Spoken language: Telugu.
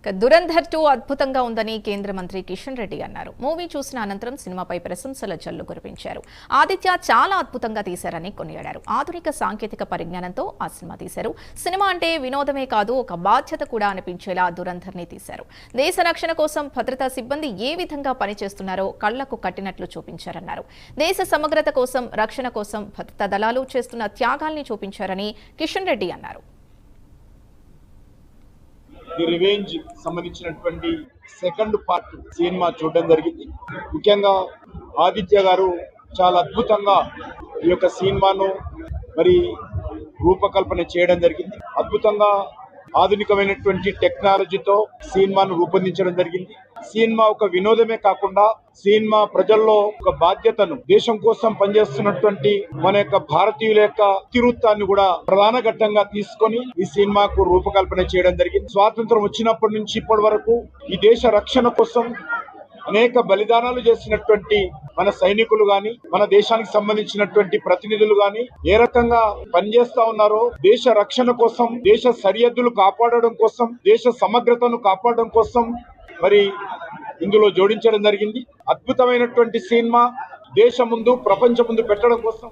దురంధర్ 2 అద్భుతంగా ఉందని కేంద్ర మంత్రి కిషన్ రెడ్డి అన్నారు. మూవీ చూసిన అనంతరం సినిమాపై ప్రశంసల జల్లు కురిపించారు. ఆదిత్య చాలా అద్భుతంగా తీశారని కొనియాడారు. ఆధునిక సాంకేతిక పరిజ్ఞానంతో ఆ సినిమా తీశారు. సినిమా అంటే వినోదమే కాదు, ఒక బాధ్యత కూడా అనిపించేలా దురంధర్ ని తీశారు. దేశ రక్షణ కోసం భద్రతా సిబ్బంది ఏ విధంగా పనిచేస్తున్నారో కళ్లకు కట్టినట్లు చూపించారన్నారు. దేశ సమగ్రత కోసం, రక్షణ కోసం భద్రతా దళాలు చేస్తున్న త్యాగాల్ని చూపించారని కిషన్ రెడ్డి అన్నారు. ది రివెంజ్ సంబంధించినటువంటి సెకండ్ పార్ట్ సినిమా చూడడం జరిగింది. ముఖ్యంగా ఆదిత్య గారు చాలా అద్భుతంగా ఈ యొక్క సినిమాను మరి రూపకల్పన చేయడం జరిగింది. అద్భుతంగా ఆధునికమైనటువంటి టెక్నాలజీతో సినిమాను రూపొందించడం జరిగింది. సినిమా ఒక వినోదమే కాకుండా సినిమా ప్రజల్లో ఒక బాధ్యతను, దేశం కోసం పనిచేస్తున్నటువంటి మన యొక్క భారతీయుల యొక్క ఇతివృత్తాన్ని కూడా ప్రధాన ఘట్టంగా తీసుకొని ఈ సినిమాకు రూపకల్పన చేయడం జరిగింది. స్వాతంత్రం వచ్చినప్పటి నుంచి ఇప్పటి వరకు ఈ దేశ రక్షణ కోసం అనేక బలిదానాలు చేసినటువంటి మన సైనికులు గాని, మన దేశానికి సంబంధించినటువంటి ప్రతినిధులు గాని ఏ రకంగా పనిచేస్తా ఉన్నారో, దేశ రక్షణ కోసం, దేశ సరిహద్దులు కాపాడడం కోసం, దేశ సమగ్రతను కాపాడడం కోసం మరి ఇందులో జోడించడం జరిగింది. అద్భుతమైనటువంటి సినిమా దేశం ముందు, ప్రపంచం ముందు పెట్టడం కోసం